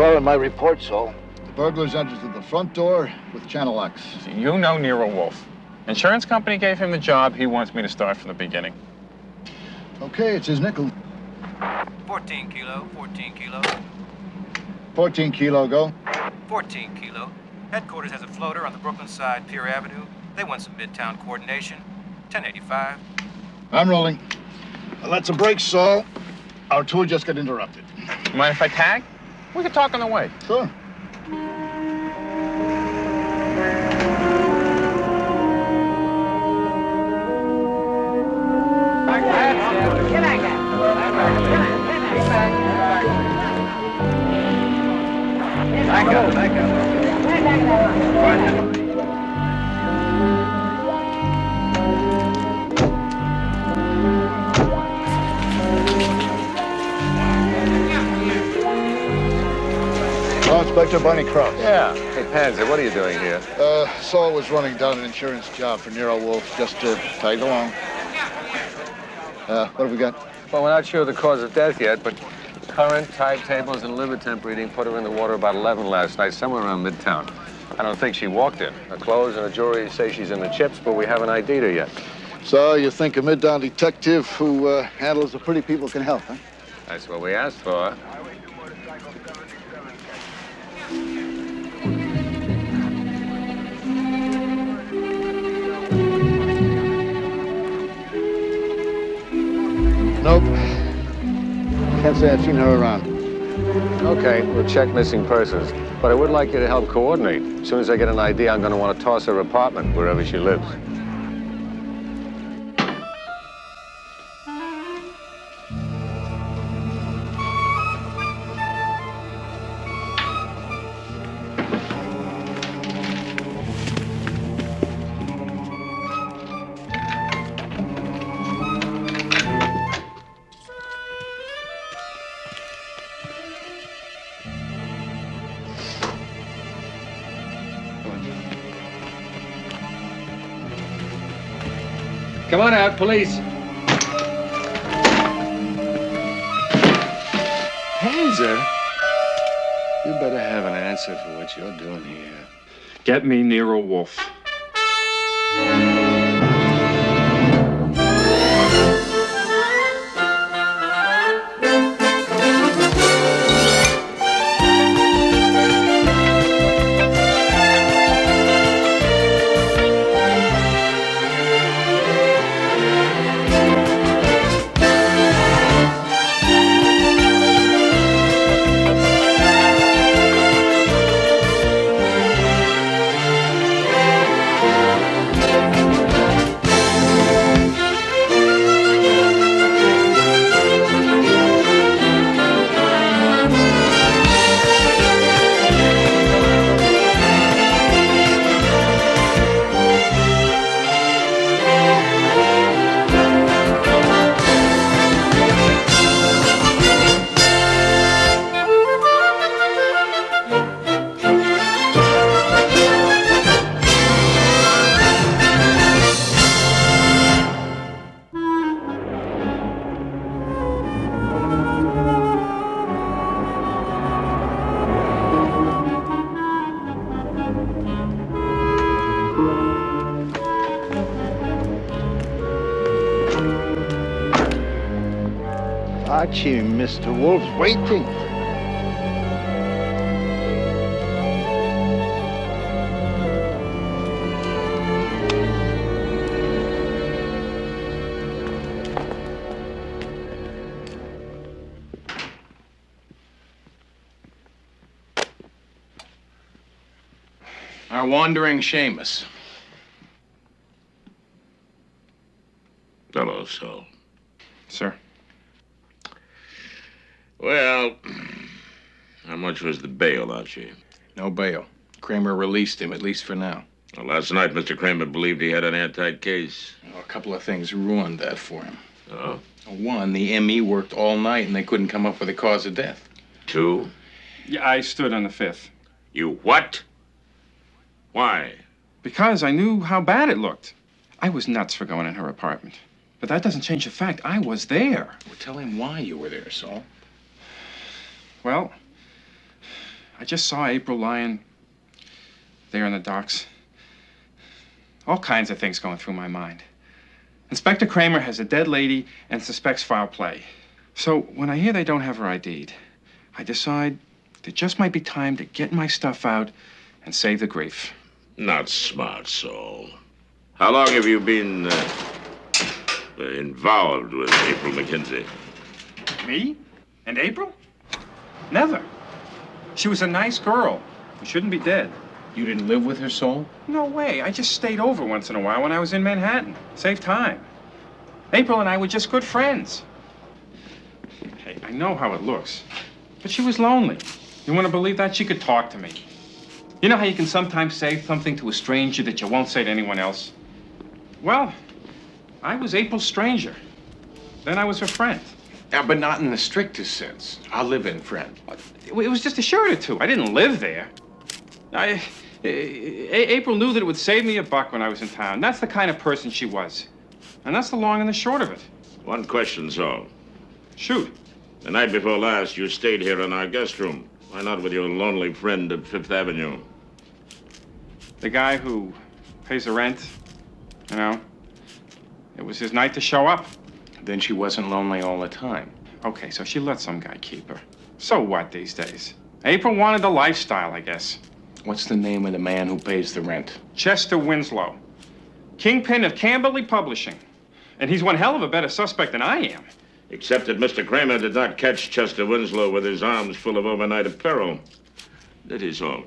all in my report, Saul. The burglars entered through the front door with channel locks. You know Nero Wolfe. Insurance company gave him the job. He wants me to start from the beginning. Okay, it's his nickel. 14 kilo, 14 kilo. 14 kilo, go. 14 kilo. Headquarters has a floater on the Brooklyn side, Pier Avenue. They want some midtown coordination. 1085. I'm rolling. Let's a break, Saul. Our tour just got interrupted. Mind if I tag? We can talk on the way. Sure. Inspector Barney Cross. Yeah. Hey, Panzer, what are you doing here? Saul was running down an insurance job for Nero Wolfe just to tag along. What have we got? Well, we're not sure of the cause of death yet, but current, tide tables, and liver temp reading put her in the water about 11 last night, somewhere around Midtown. I don't think she walked in. Her clothes and her jewelry say she's in the chips, but we haven't ID'd her yet. So you think a mid-down detective who handles the pretty people can help, huh? That's what we asked for. Nope. Can't say I've seen her around. Okay, we'll check missing persons. But I would like you to help coordinate. As soon as I get an ID, I'm going to want to toss her apartment wherever she lives. Come on out, police. Panzer? You better have an answer for what you're doing here. Get me Nero Wolfe. Archie and Mr. Wolfe's waiting. Our wandering Seamus. Hello, Saul. Sir. Well, how much was the bail, Archie? No bail. Kramer released him, at least for now. Well, last night, Mr. Kramer believed he had an airtight case. A couple of things ruined that for him. Oh? One, the ME worked all night and they couldn't come up with a cause of death. Two? Yeah, I stood on the fifth. You what? Why? Because I knew how bad it looked. I was nuts for going in her apartment. But that doesn't change the fact I was there. Well, tell him why you were there, Saul. Well, I just saw April lying there in the docks. All kinds of things going through my mind. Inspector Kramer has a dead lady and suspects foul play. So when I hear they don't have her ID'd, I decide there just might be time to get my stuff out and save the grief. Not smart, Saul. How long have you been involved with April McKenzie? Me? And April? Never. She was a nice girl who shouldn't be dead. You didn't live with her, Saul? No way. I just stayed over once in a while when I was in Manhattan. Save time. April and I were just good friends. Hey, I know how it looks, but she was lonely. You want to believe that? She could talk to me. You know how you can sometimes say something to a stranger that you won't say to anyone else? Well, I was April's stranger. Then I was her friend. Yeah, but not in the strictest sense. I'll live in friend. It was just a shirt or two. I didn't live there. April knew that it would save me $1 when I was in town. That's the kind of person she was. And that's the long and the short of it. One question, Saul. Shoot. The night before last, you stayed here in our guest room. Why not with your lonely friend at Fifth Avenue? The guy who pays the rent, you know, it was his night to show up. Then she wasn't lonely all the time. Okay, so she let some guy keep her. So what these days? April wanted a lifestyle, I guess. What's the name of the man who pays the rent? Chester Winslow, kingpin of Camberley Publishing. And he's one hell of a better suspect than I am. Except that Mr. Kramer did not catch Chester Winslow with his arms full of overnight apparel. That is all.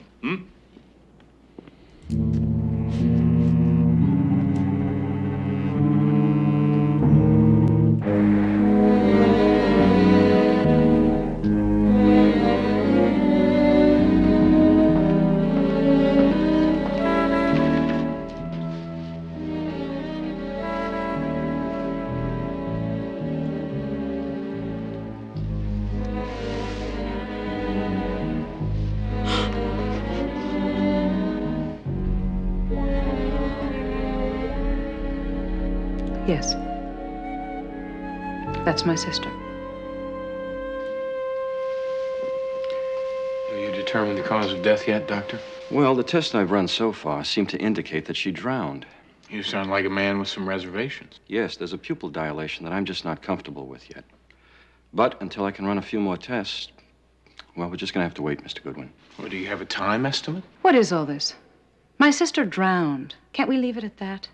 Yes. That's my sister. Have you determined the cause of death yet, Doctor? Well, the tests I've run so far seem to indicate that she drowned. You sound like a man with some reservations. Yes, there's a pupil dilation that I'm just not comfortable with yet. But until I can run a few more tests, well, we're just going to have to wait, Mr. Goodwin. Well, do you have a time estimate? What is all this? My sister drowned. Can't we leave it at that?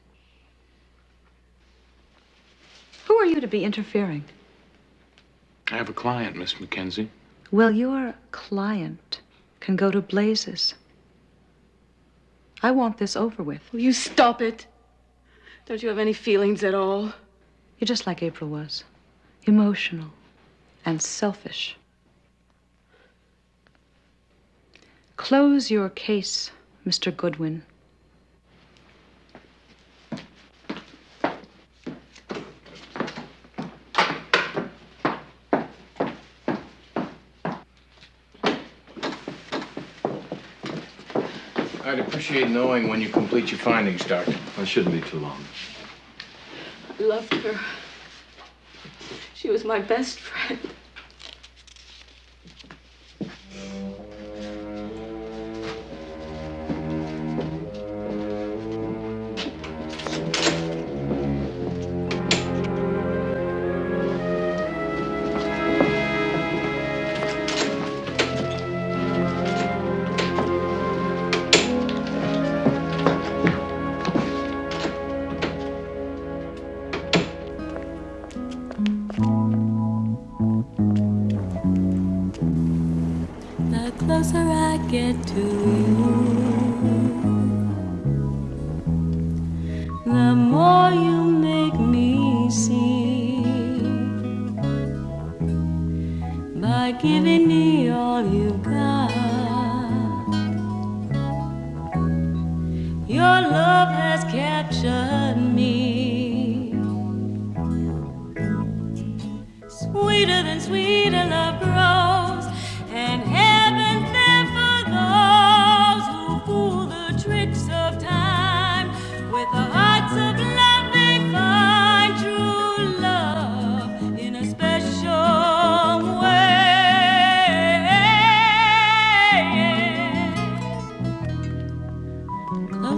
Who are you to be interfering? I have a client, Miss McKenzie. Well, your client can go to blazes. I want this over with. Will you stop it? Don't you have any feelings at all? You're just like April was. Emotional and selfish. Close your case, Mr. Goodwin. I'd appreciate knowing when you complete your findings, Doctor. It shouldn't be too long. I loved her. She was my best friend.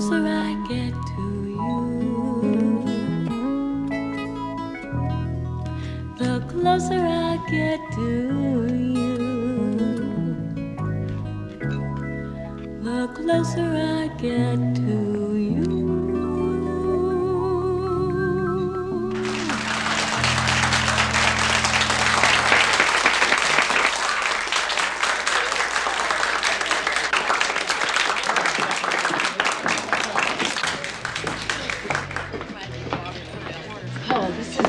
closer I get to you, the closer I get to you, the closer I get to you.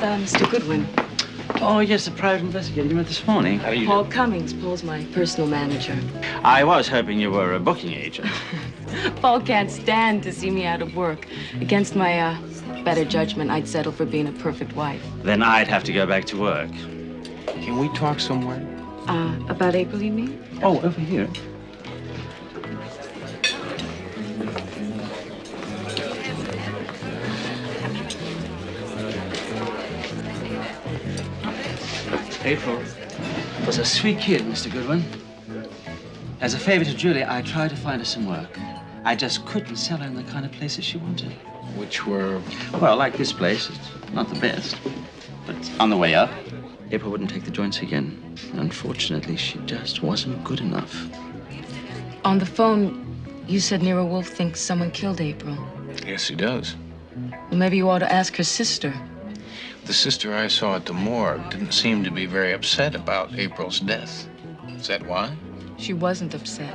Mr. Goodwin. Oh, yes, the private investigator you met this morning. How do you Paul do? Cummings. Paul's my personal manager. I was hoping you were a booking agent. Paul can't stand to see me out of work. Against my better judgment, I'd settle for being a perfect wife. Then I'd have to go back to work. Can we talk somewhere? About April, you mean? Oh, over here. April was a sweet kid, Mr. Goodwin. As a favor to Julie, I tried to find her some work. I just couldn't sell her in the kind of places she wanted. Which were? Well, like this place. It's not the best, but on the way up. April wouldn't take the joints again. Unfortunately, she just wasn't good enough. On the phone, you said Nero Wolfe thinks someone killed April. Yes, he does. Well, maybe you ought to ask her sister. The sister I saw at the morgue didn't seem to be very upset about April's death. Is that why? She wasn't upset.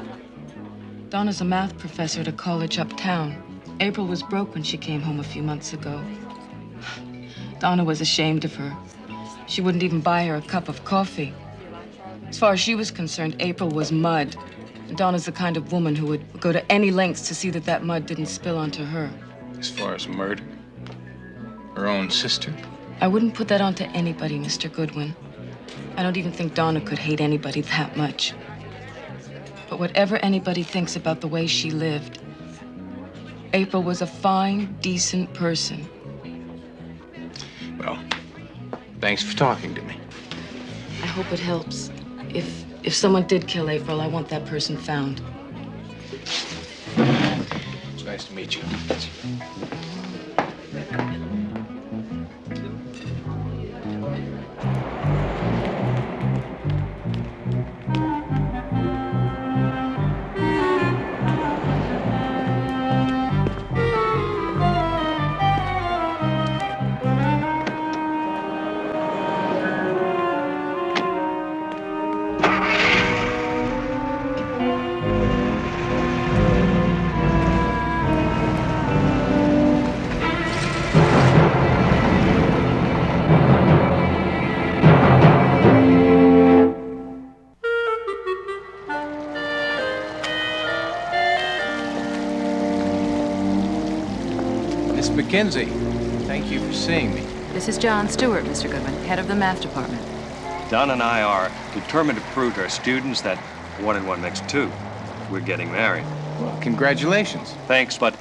Donna's a math professor at a college uptown. April was broke when she came home a few months ago. Donna was ashamed of her. She wouldn't even buy her a cup of coffee. As far as she was concerned, April was mud. Donna's the kind of woman who would go to any lengths to see that that mud didn't spill onto her. As far as murder? Her own sister? I wouldn't put that onto anybody, Mr. Goodwin. I don't even think Donna could hate anybody that much. But whatever anybody thinks about the way she lived, April was a fine, decent person. Well, thanks for talking to me. I hope it helps. If someone did kill April, I want that person found. It's nice to meet you. Mackenzie, thank you for seeing me. This is John Stewart, Mr. Goodwin, head of the math department. Don and I are determined to prove to our students that 1 and 1 makes 2. We're getting married. Well, congratulations. Thanks, but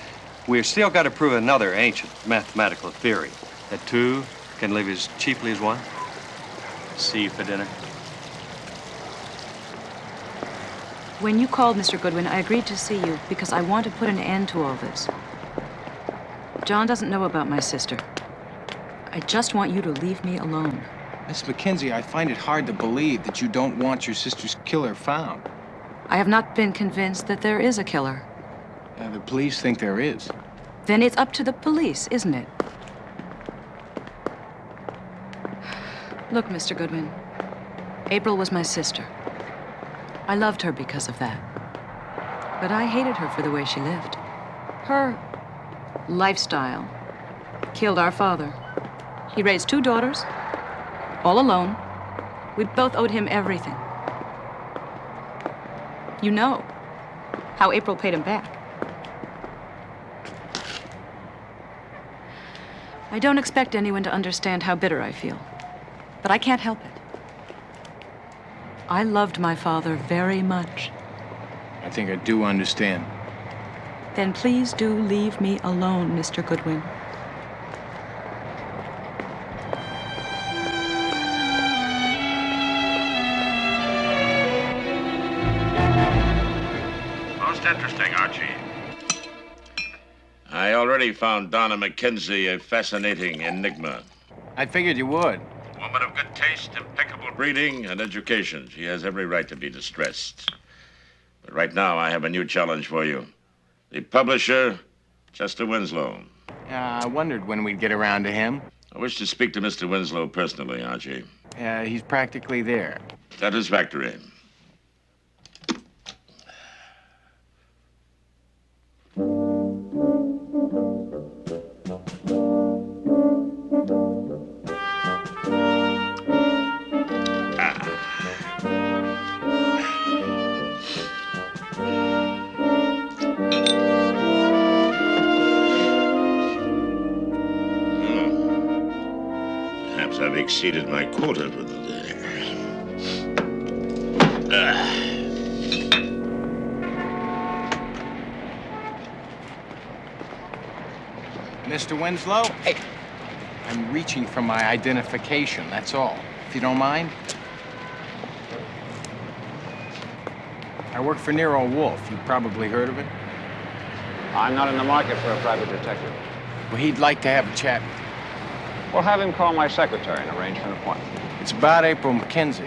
we've still got to prove another ancient mathematical theory, that 2 can live as cheaply as 1. See you for dinner. When you called, Mr. Goodwin, I agreed to see you because I want to put an end to all this. John doesn't know about my sister. I just want you to leave me alone. Miss Mackenzie, I find it hard to believe that you don't want your sister's killer found. I have not been convinced that there is a killer. The police think there is. Then it's up to the police, isn't it? Look, Mr. Goodwin, April was my sister. I loved her because of that. But I hated her for the way she lived. Her lifestyle killed our father. He raised 2 daughters, all alone. We both owed him everything. You know how April paid him back. I don't expect anyone to understand how bitter I feel, but I can't help it. I loved my father very much. I think I do understand. Then please do leave me alone, Mr. Goodwin. Most interesting, Archie. I already found Donna Mackenzie a fascinating enigma. I figured you would. Woman of good taste, impeccable breeding, and education. She has every right to be distressed. But right now, I have a new challenge for you. The publisher, Chester Winslow. I wondered when we'd get around to him. I wish to speak to Mr. Winslow personally, Archie. He's practically there. Satisfactory. Perhaps I've exceeded my quota for the day. Mr. Winslow? Hey. I'm reaching for my identification, that's all. If you don't mind. I work for Nero Wolfe. You've probably heard of it. I'm not in the market for a private detective. Well, he'd like to have a chat with you. We'll have him call my secretary and arrange for an appointment. It's about April Mackenzie.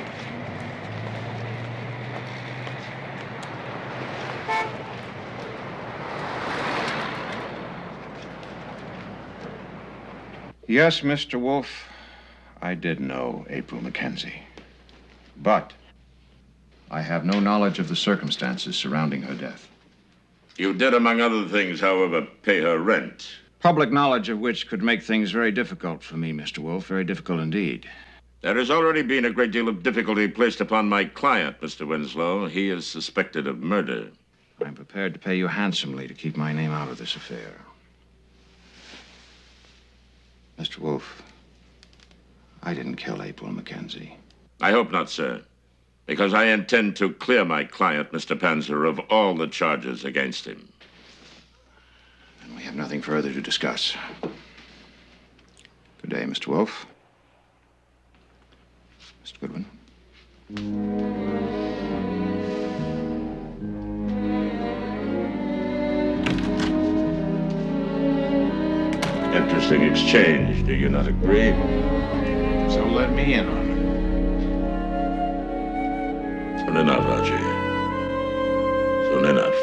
Yes, Mr. Wolfe, I did know April Mackenzie. But I have no knowledge of the circumstances surrounding her death. You did, among other things, however, pay her rent. Public knowledge of which could make things very difficult for me, Mr. Wolfe, very difficult indeed. There has already been a great deal of difficulty placed upon my client, Mr. Winslow. He is suspected of murder. I'm prepared to pay you handsomely to keep my name out of this affair. Mr. Wolfe, I didn't kill April Mackenzie. I hope not, sir, because I intend to clear my client, Mr. Panzer, of all the charges against him. And we have nothing further to discuss. Good day, Mr. Wolfe. Mr. Goodwin. Interesting exchange, do you not agree? So let me in on it. Soon enough, Archie. Soon enough.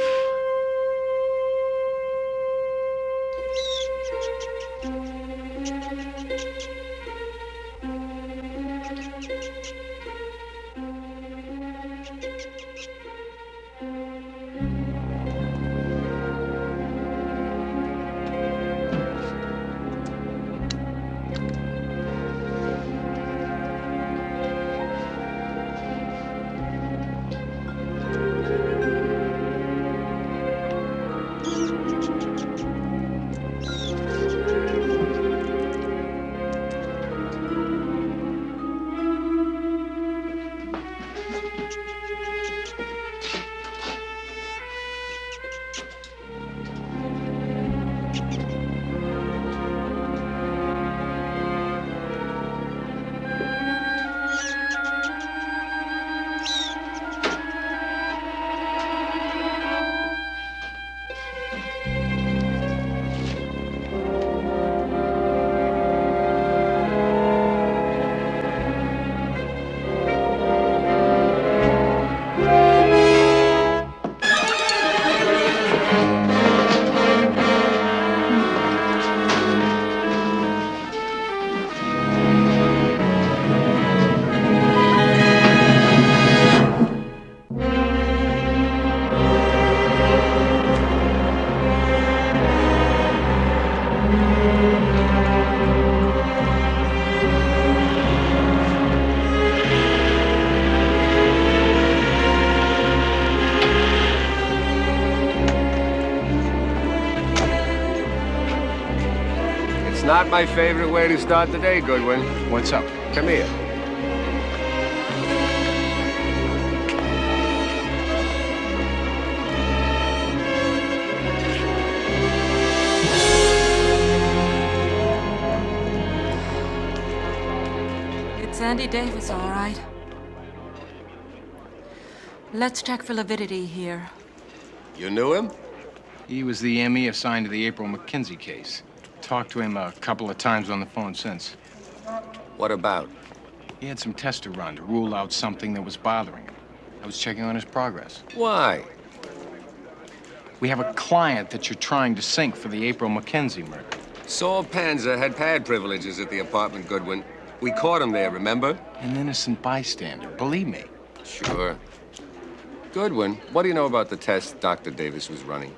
Not my favorite way to start the day, Goodwin. What's up? Come here. It's Andy Davis, all right. Let's check for lividity here. You knew him? He was the ME assigned to the April McKenzie case. Talked to him a couple of times on the phone since. What about? He had some tests to run to rule out something that was bothering him. I was checking on his progress. Why? We have a client that you're trying to sink for the April McKenzie murder. Saul Panzer had pad privileges at the apartment, Goodwin. We caught him there, remember? An innocent bystander, believe me. Sure. Goodwin, what do you know about the test Dr. Davis was running?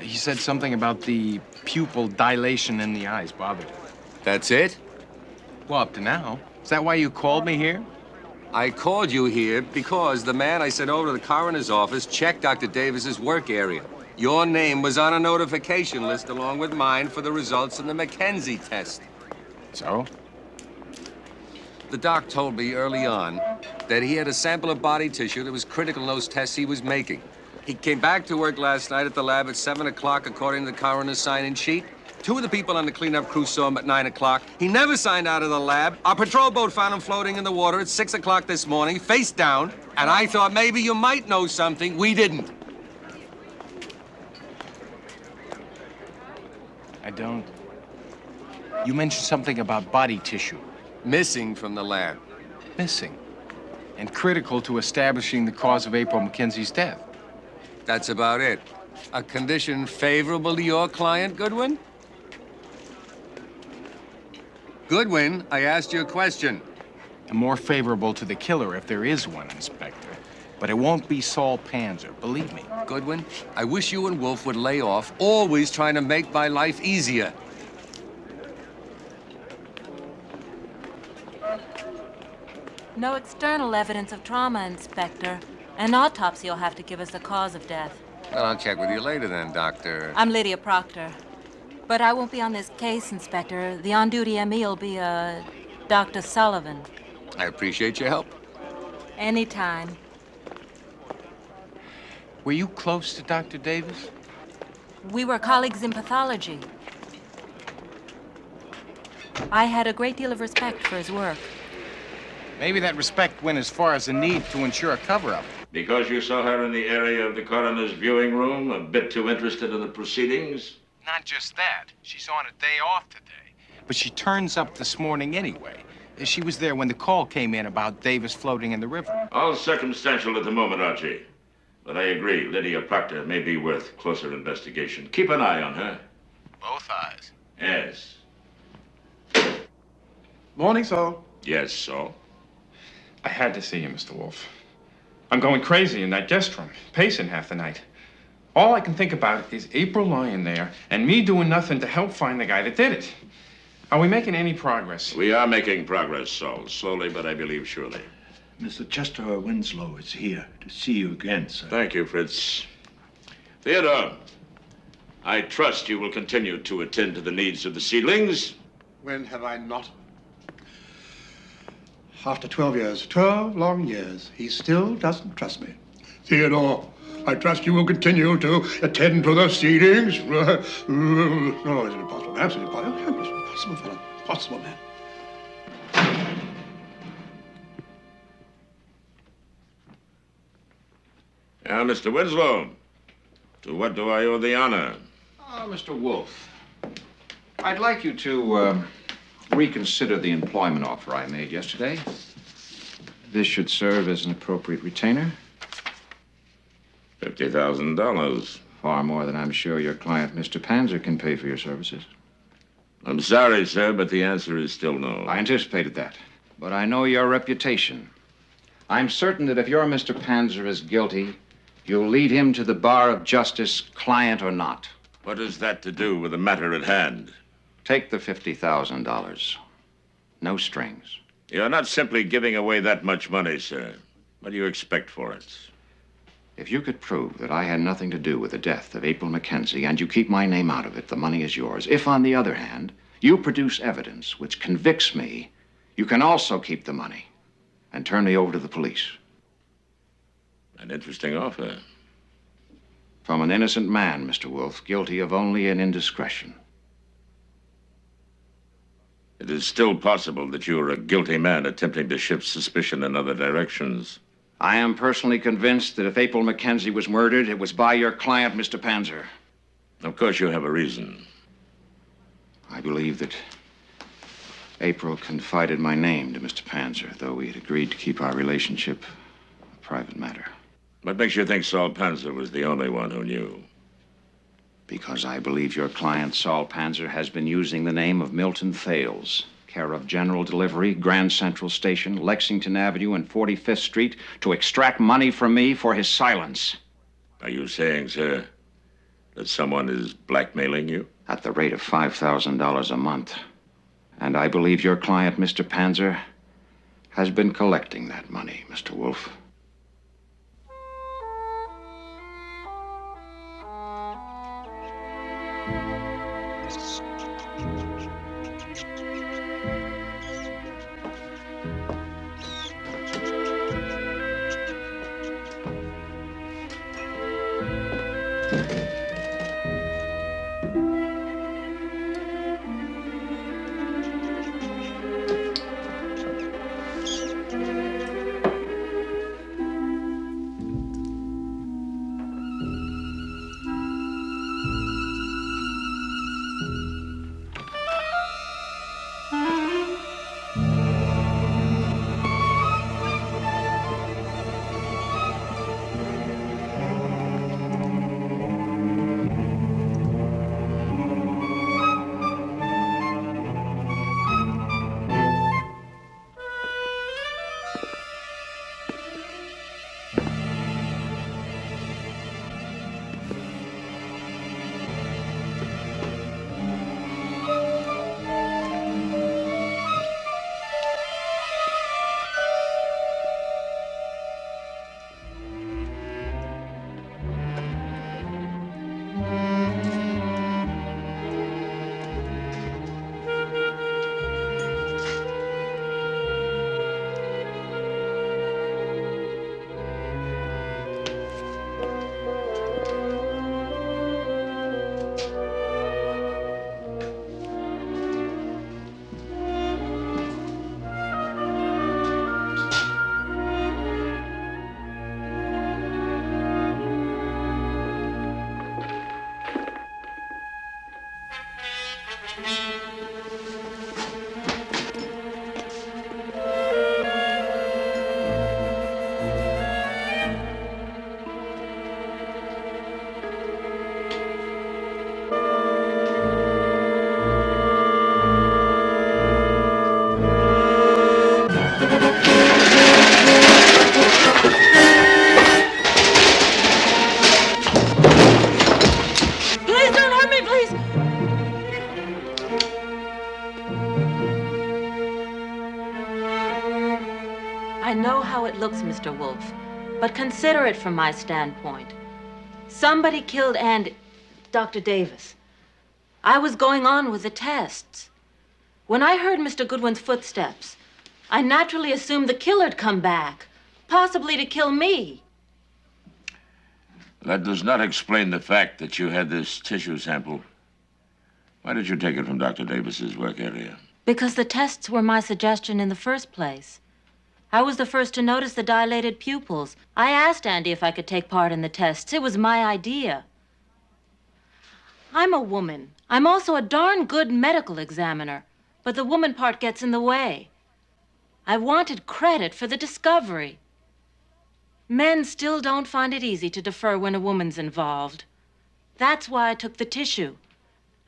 He said something about the pupil dilation in the eyes bothered him. That's it? Well, up to now. Is that why you called me here? I called you here because the man I sent over to the coroner's office checked Dr. Davis's work area. Your name was on a notification list along with mine for the results of the McKenzie test. So? The doc told me early on that he had a sample of body tissue that was critical in those tests he was making. He came back to work last night at the lab at 7 o'clock, according to the coroner's sign-in sheet. 2 of the people on the cleanup crew saw him at 9 o'clock. He never signed out of the lab. Our patrol boat found him floating in the water at 6 o'clock this morning, face down. And I thought maybe you might know something. We didn't. I don't. You mentioned something about body tissue. Missing from the lab. Missing. And critical to establishing the cause of April McKenzie's death. That's about it. A condition favorable to your client, Goodwin? Goodwin, I asked you a question. And more favorable to the killer if there is one, Inspector. But it won't be Saul Panzer, believe me. Goodwin, I wish you and Wolfe would lay off, always trying to make my life easier. No external evidence of trauma, Inspector. An autopsy will have to give us the cause of death. Well, I'll check with you later then, Doctor. I'm Lydia Proctor. But I won't be on this case, Inspector. The on-duty ME will be, Dr. Sullivan. I appreciate your help. Anytime. Were you close to Dr. Davis? We were colleagues in pathology. I had a great deal of respect for his work. Maybe that respect went as far as the need to ensure a cover-up. Because you saw her in the area of the coroner's viewing room, a bit too interested in the proceedings? Not just that. She's on a day off today. But she turns up this morning anyway. She was there when the call came in about Davis floating in the river. All circumstantial at the moment, Archie. But I agree, Lydia Proctor may be worth closer investigation. Keep an eye on her. Both eyes. Yes. Morning, Saul. Yes, Saul. I had to see you, Mr. Wolfe. I'm going crazy in that guest room, pacing half the night. All I can think about is April lying there and me doing nothing to help find the guy that did it. Are we making any progress? We are making progress, Saul. Slowly, but I believe surely. Mr. Chester Winslow is here to see you again, sir. Thank you, Fritz. Theodore, I trust you will continue to attend to the needs of the seedlings. When have I not? After 12 years, 12 long years, he still doesn't trust me. Theodore, I trust you will continue to attend to the seedings. No, it's impossible. Absolutely impossible. It's impossible, fellow. Impossible, man. Now, Mr. Winslow, to what do I owe the honor? Mr. Wolfe, I'd like you to reconsider the employment offer I made yesterday. This should serve as an appropriate retainer. $50,000. Far more than I'm sure your client, Mr. Panzer, can pay for your services. I'm sorry, sir, but the answer is still no. I anticipated that, but I know your reputation. I'm certain that if your Mr. Panzer is guilty, you'll lead him to the bar of justice, client or not. What has that to do with the matter at hand? Take the $50,000. No strings. You're not simply giving away that much money, sir. What do you expect for it? If you could prove that I had nothing to do with the death of April McKenzie and you keep my name out of it, the money is yours. If, on the other hand, you produce evidence which convicts me, you can also keep the money and turn me over to the police. An interesting offer. From an innocent man, Mr. Wolfe, guilty of only an indiscretion. It is still possible that you are a guilty man attempting to shift suspicion in other directions. I am personally convinced that if April Mackenzie was murdered, it was by your client, Mr. Panzer. Of course you have a reason. I believe that April confided my name to Mr. Panzer, though we had agreed to keep our relationship a private matter. What makes you think Saul Panzer was the only one who knew? Because I believe your client, Saul Panzer, has been using the name of Milton Thales, care of General Delivery, Grand Central Station, Lexington Avenue, and 45th Street, to extract money from me for his silence. Are you saying, sir, that someone is blackmailing you? At the rate of $5,000 a month. And I believe your client, Mr. Panzer, has been collecting that money, Mr. Wolfe. I know how it looks, Mr. Wolfe, but consider it from my standpoint. Somebody killed Dr. Davis. I was going on with the tests. When I heard Mr. Goodwin's footsteps, I naturally assumed the killer'd come back, possibly to kill me. That does not explain the fact that you had this tissue sample. Why did you take it from Dr. Davis's work area? Because the tests were my suggestion in the first place. I was the first to notice the dilated pupils. I asked Andy if I could take part in the tests. It was my idea. I'm a woman. I'm also a darn good medical examiner, but the woman part gets in the way. I wanted credit for the discovery. Men still don't find it easy to defer when a woman's involved. That's why I took the tissue.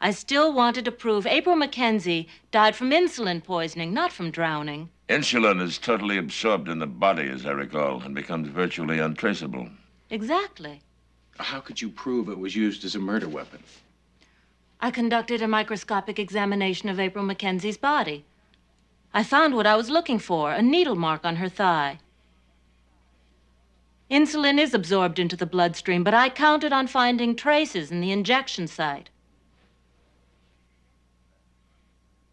I still wanted to prove April Mackenzie died from insulin poisoning, not from drowning. Insulin is totally absorbed in the body, as I recall, and becomes virtually untraceable. Exactly. How could you prove it was used as a murder weapon? I conducted a microscopic examination of April Mackenzie's body. I found what I was looking for, a needle mark on her thigh. Insulin is absorbed into the bloodstream, but I counted on finding traces in the injection site.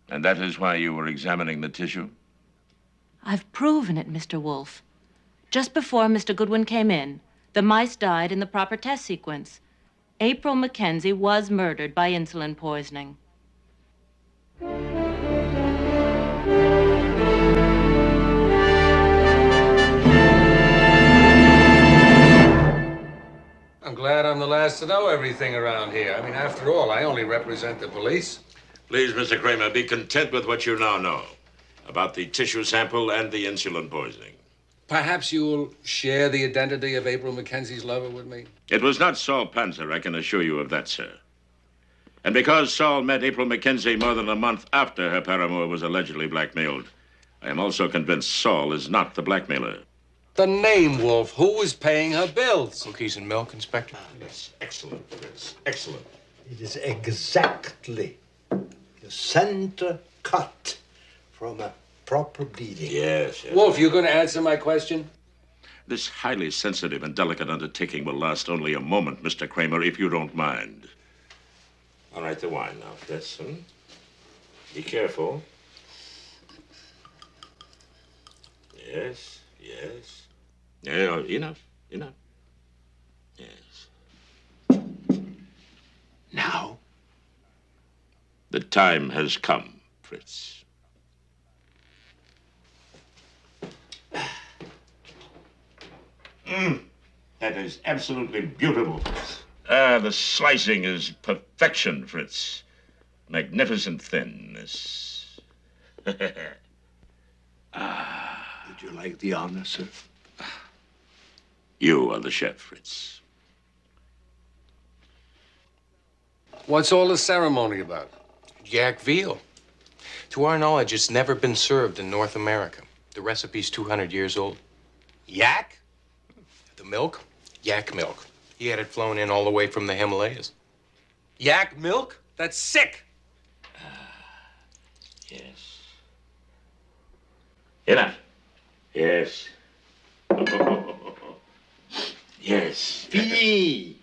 And that is why you were examining the tissue? I've proven it, Mr. Wolfe. Just before Mr. Goodwin came in, the mice died in the proper test sequence. April Mackenzie was murdered by insulin poisoning. I'm glad I'm the last to know everything around here. I mean, after all, I only represent the police. Please, Mr. Kramer, be content with what you now know about the tissue sample and the insulin poisoning. Perhaps you'll share the identity of April Mackenzie's lover with me? It was not Saul Panzer, I can assure you of that, sir. And because Saul met April Mackenzie more than a month after her paramour was allegedly blackmailed, I am also convinced Saul is not the blackmailer. The name, Wolfe. Who was paying her bills? Cookies and milk, Inspector? That's excellent, Fritz. Excellent. It is exactly the center cut from a proper beating. Yes, yes. Wolfe, you going to answer my question? This highly sensitive and delicate undertaking will last only a moment, Mr. Kramer, if you don't mind. All right, the wine now, Fritz. Be careful. Yes, yes. Yeah, enough. Yes. Now? The time has come, Fritz. That is absolutely beautiful. The slicing is perfection, Fritz. Magnificent thinness. Did you like the honor, sir? You are the chef, Fritz. What's all the ceremony about? Yak veal. To our knowledge, it's never been served in North America. The recipe's 200 years old. Yak? The milk? Yak milk. He had it flown in all the way from the Himalayas. Yak milk? That's sick. Yes. Enough. Yes. Yes. Fini.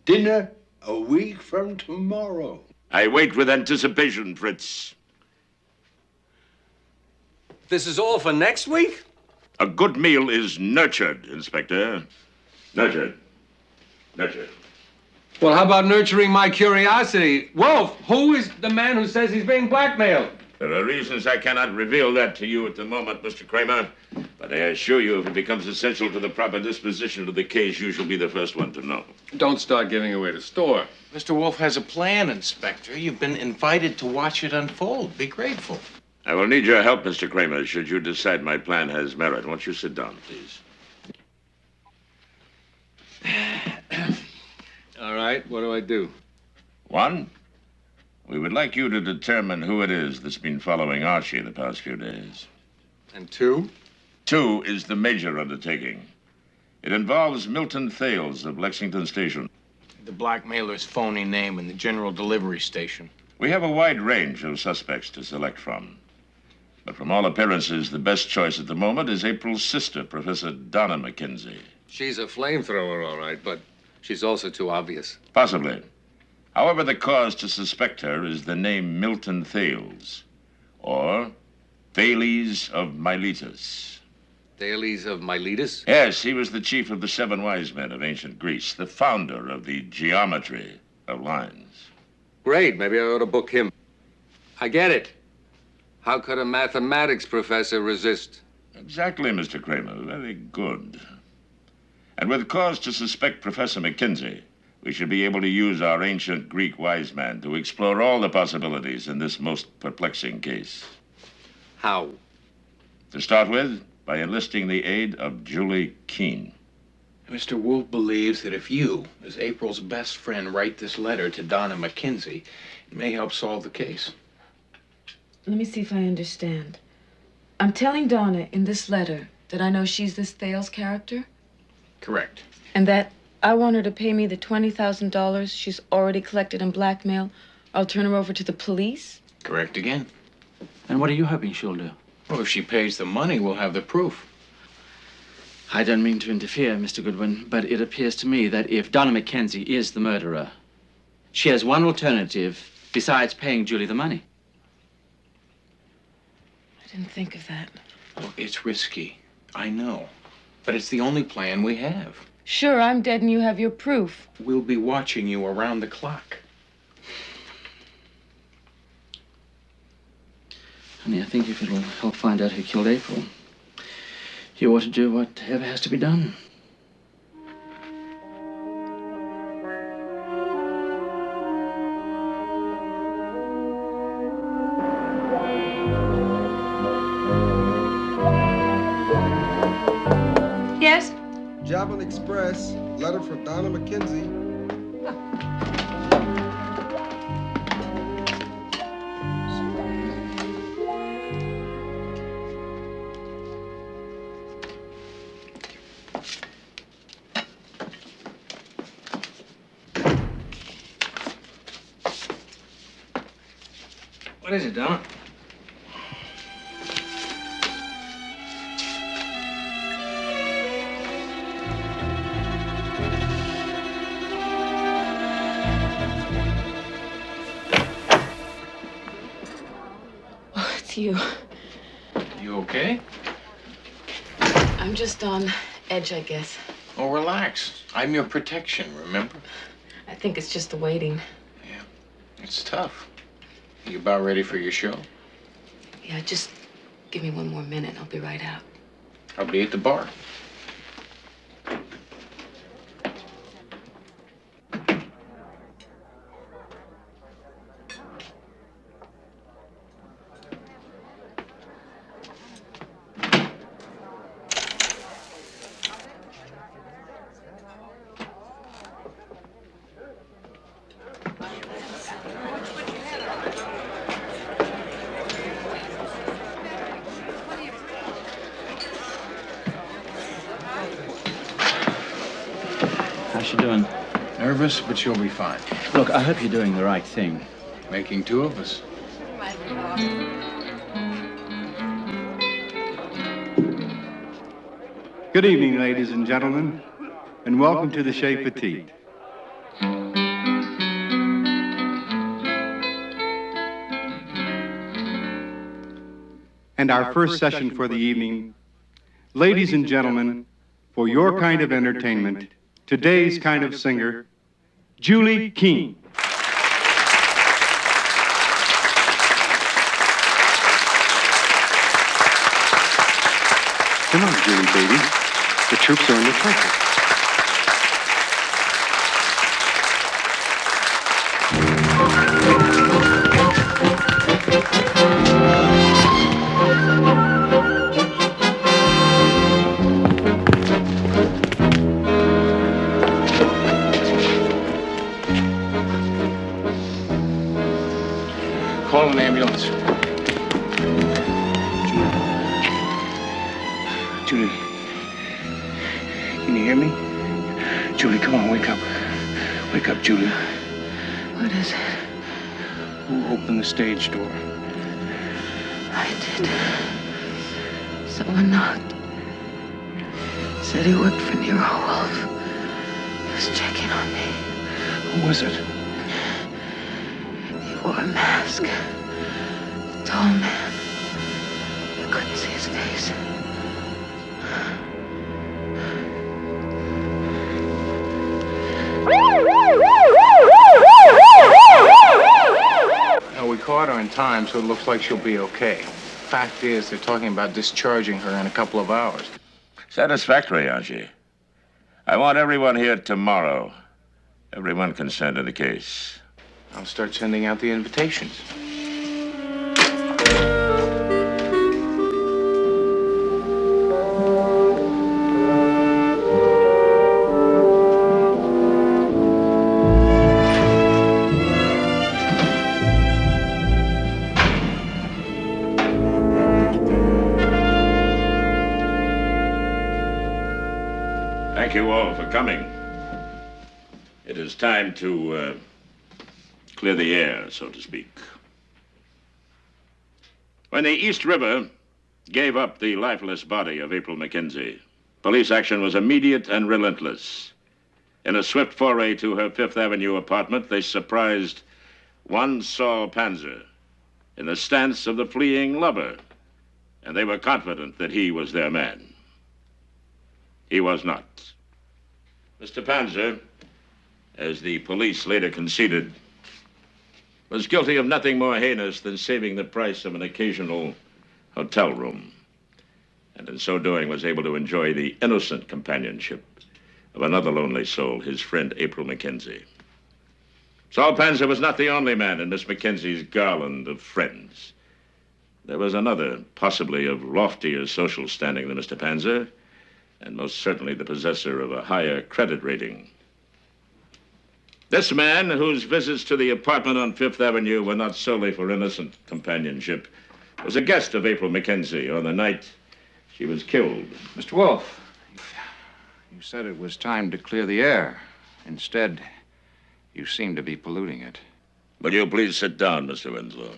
Dinner a week from tomorrow. I wait with anticipation, Fritz. This is all for next week? A good meal is nurtured, Inspector. Nurtured. Nurtured. Well, how about nurturing my curiosity? Wolfe, who is the man who says he's being blackmailed? There are reasons I cannot reveal that to you at the moment, Mr. Kramer. But I assure you, if it becomes essential to the proper disposition of the case, you shall be the first one to know. Don't start giving away the store. Mr. Wolfe has a plan, Inspector. You've been invited to watch it unfold. Be grateful. I will need your help, Mr. Kramer, should you decide my plan has merit. Won't you sit down, please? All right, what do I do? One, we would like you to determine who it is that's been following Archie the past few days. And two? Two is the major undertaking. It involves Milton Thales of Lexington Station. The blackmailer's phony name and the general delivery station. We have a wide range of suspects to select from. But from all appearances, the best choice at the moment is April's sister, Professor Donna Mackenzie. She's a flamethrower, all right, but she's also too obvious. Possibly. However, the cause to suspect her is the name Milton Thales, or Thales of Miletus. Thales of Miletus? Yes, he was the chief of the 7 wise men of ancient Greece, the founder of the geometry of lines. Great, maybe I ought to book him. I get it. How could a mathematics professor resist? Exactly, Mr. Kramer. Very good. And with cause to suspect Professor Mackenzie, we should be able to use our ancient Greek wise man to explore all the possibilities in this most perplexing case. How? To start with, by enlisting the aid of Julie Keene. Mr. Wolfe believes that if you, as April's best friend, write this letter to Donna Mackenzie, it may help solve the case. Let me see if I understand. I'm telling Donna in this letter that I know she's this Thales character? Correct. And that I want her to pay me the $20,000 she's already collected in blackmail. I'll turn her over to the police? Correct again. And what are you hoping she'll do? Well, if she pays the money, we'll have the proof. I don't mean to interfere, Mr. Goodwin, but it appears to me that if Donna Mackenzie is the murderer, she has one alternative besides paying Julie the money. I didn't think of that. Look, it's risky. I know. But it's the only plan we have. Sure, I'm dead and you have your proof. We'll be watching you around the clock. Honey, I think if it'll help find out who killed April, you ought to do whatever has to be done. Javelin Express. Letter for Donna McKenzie. What is it, Donna? Oh, it's you. You okay? I'm just on edge, I guess. Oh, relax. I'm your protection, remember? I think it's just the waiting. It's tough. You about ready for your show? Yeah, just give me one more minute. I'll be right out. I'll be at the bar. How's she doing? Nervous, but she'll be fine. Look, I hope you're doing the right thing. Making two of us. Good evening, ladies and gentlemen, and welcome to the Chez Petite. And our first session for the evening, ladies and gentlemen, for your kind of entertainment, today's kind of singer, Julie Keene. Come on, Julie, baby. The troops are in the trenches. Call an ambulance. Julie, can you hear me? Julie, come on, wake up. Wake up, Julie. What is it? Who opened the stage door? I did. Someone knocked. Said he worked for Nero Wolfe. He was checking on me. Who was it? He wore a mask. A tall man. I couldn't see his face. Now, we caught her in time, so it looks like she'll be okay. Fact is, they're talking about discharging her in a couple of hours. Satisfactory, Archie. I want everyone here tomorrow. Everyone concerned in the case. I'll start sending out the invitations. Thank you all for coming. It is time to clear the air, so to speak. When the East River gave up the lifeless body of April McKenzie, police action was immediate and relentless. In a swift foray to her Fifth Avenue apartment, they surprised one Saul Panzer in the stance of the fleeing lover, and they were confident that he was their man. He was not. Mr. Panzer, as the police later conceded, was guilty of nothing more heinous than saving the price of an occasional hotel room, and in so doing was able to enjoy the innocent companionship of another lonely soul, his friend April McKenzie. Saul Panzer was not the only man in Miss McKenzie's garland of friends. There was another, possibly of loftier social standing than Mr. Panzer, and most certainly the possessor of a higher credit rating. This man, whose visits to the apartment on Fifth Avenue were not solely for innocent companionship, was a guest of April Mackenzie on the night she was killed. Mr. Wolfe, you said it was time to clear the air. Instead, you seem to be polluting it. Will you please sit down, Mr. Winslow?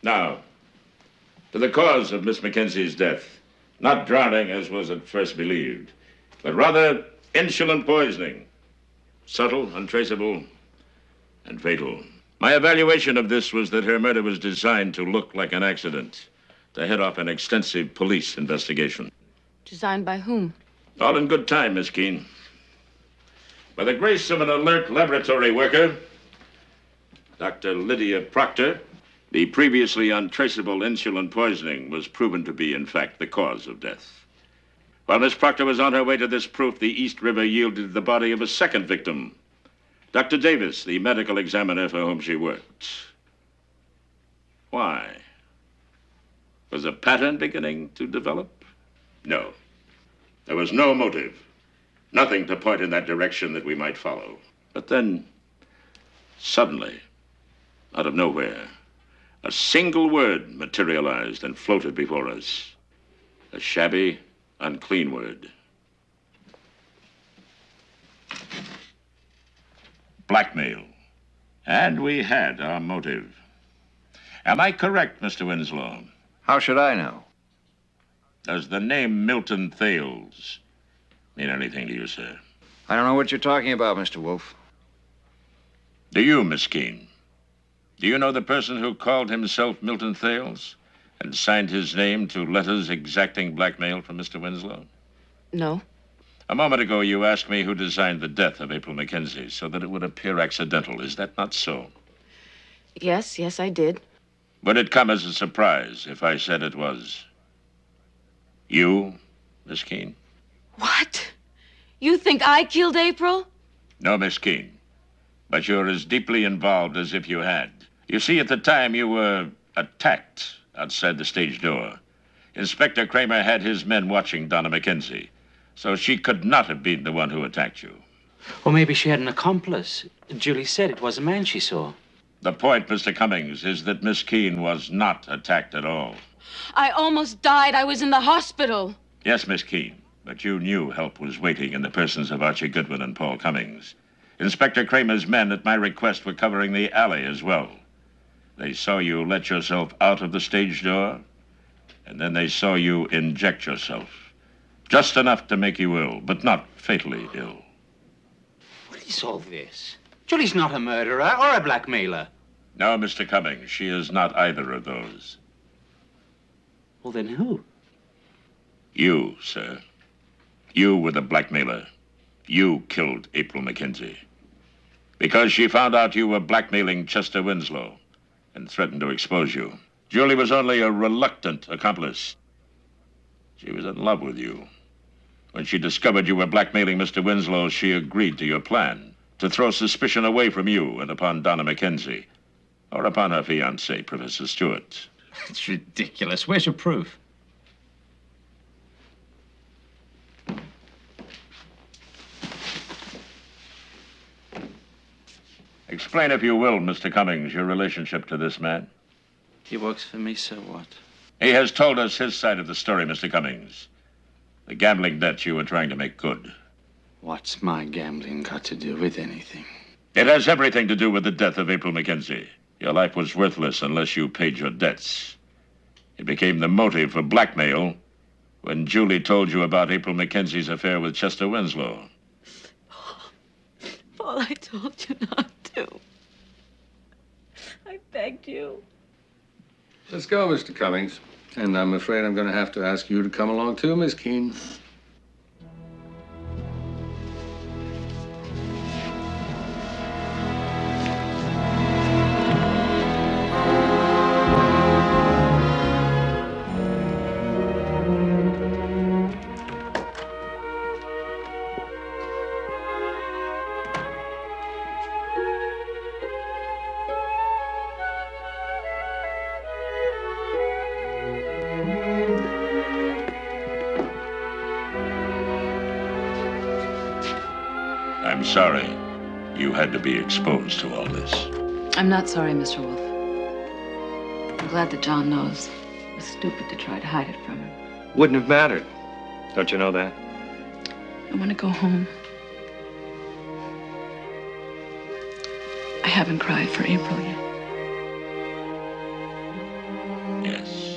Now, to the cause of Miss Mackenzie's death. Not drowning, as was at first believed, but rather insulin poisoning. Subtle, untraceable, and fatal. My evaluation of this was that her murder was designed to look like an accident, to head off an extensive police investigation. Designed by whom? All in good time, Miss Keene. By the grace of an alert laboratory worker, Dr. Lydia Proctor, the previously untraceable insulin poisoning was proven to be, in fact, the cause of death. While Miss Proctor was on her way to this proof, the East River yielded the body of a second victim, Dr. Davis, the medical examiner for whom she worked. Why? Was a pattern beginning to develop? No. There was no motive. Nothing to point in that direction that we might follow. But then, suddenly, out of nowhere, a single word materialized and floated before us. A shabby, unclean word. Blackmail. And we had our motive. Am I correct, Mr. Winslow? How should I know? Does the name Milton Thales mean anything to you, sir? I don't know what you're talking about, Mr. Wolfe. Do you, Miss Keene? Do you know the person who called himself Milton Thales and signed his name to letters exacting blackmail from Mr. Winslow? No. A moment ago, you asked me who designed the death of April Mackenzie so that it would appear accidental. Is that not so? Yes, I did. Would it come as a surprise if I said it was you, Miss Keene? What? You think I killed April? No, Miss Keene. But you're as deeply involved as if you had. You see, at the time you were attacked outside the stage door, Inspector Kramer had his men watching Donna Mackenzie, so she could not have been the one who attacked you. Or maybe she had an accomplice. Julie said it was a man she saw. The point, Mr. Cummings, is that Miss Keene was not attacked at all. I almost died. I was in the hospital. Yes, Miss Keene, but you knew help was waiting in the persons of Archie Goodwin and Paul Cummings. Inspector Kramer's men, at my request, were covering the alley as well. They saw you let yourself out of the stage door, and then they saw you inject yourself. Just enough to make you ill, but not fatally ill. What is all this? Julie's not a murderer or a blackmailer. No, Mr. Cummings, she is not either of those. Well, then who? You, sir. You were the blackmailer. You killed April Mackenzie. Because she found out you were blackmailing Chester Winslow and threatened to expose you. Julie was only a reluctant accomplice. She was in love with you. When she discovered you were blackmailing Mr. Winslow, she agreed to your plan to throw suspicion away from you and upon Donna Mackenzie, or upon her fiancé, Professor Stewart. It's ridiculous. Where's your proof? Explain, if you will, Mr. Cummings, your relationship to this man. He works for me, so what? He has told us his side of the story, Mr. Cummings. The gambling debts you were trying to make good. What's my gambling got to do with anything? It has everything to do with the death of April Mackenzie. Your life was worthless unless you paid your debts. It became the motive for blackmail when Julie told you about April Mackenzie's affair with Chester Winslow. Paul, I told you not to. I begged you. Let's go, Mr. Cummings. And I'm afraid I'm going to have to ask you to come along too, Miss Keene. I'm sorry you had to be exposed to all this. I'm not sorry, Mr. Wolfe. I'm glad that John knows. It was stupid to try to hide it from him. Wouldn't have mattered. Don't you know that? I want to go home. I haven't cried for April yet. Yes.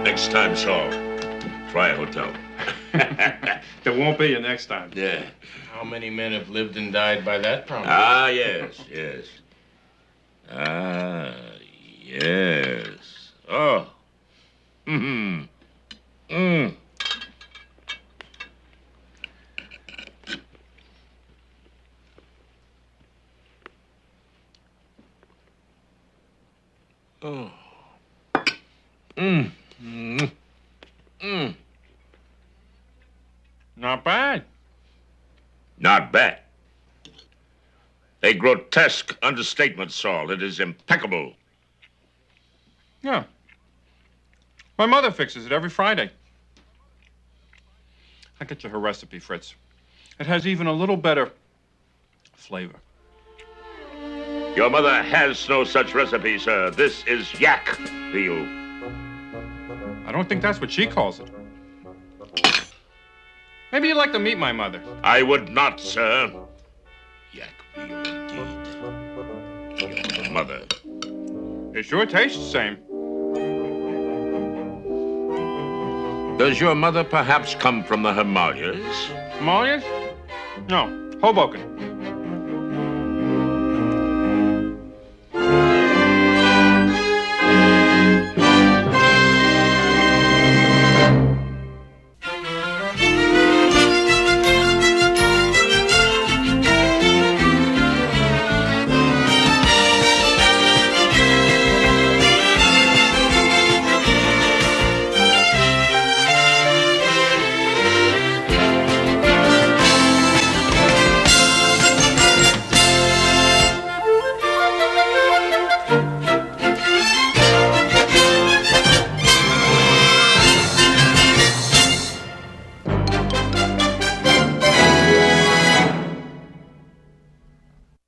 Next time, Saul, try a hotel. There won't be a next time. Yeah. How many men have lived and died by that promise? Ah, yes, yes. Ah, yes. Oh. Mm-hmm. Mm. Oh. Mm. Mm. Mm. Not bad. Not bad. A grotesque understatement, Saul. It is impeccable. Yeah. My mother fixes it every Friday. I'll get you her recipe, Fritz. It has even a little better flavor. Your mother has no such recipe, sir. This is yak veal. I don't think that's what she calls it. Maybe you'd like to meet my mother. I would not, sir. Yak veal, indeed. Your mother. It sure tastes the same. Does your mother perhaps come from the Himalayas? Himalayas? No, Hoboken.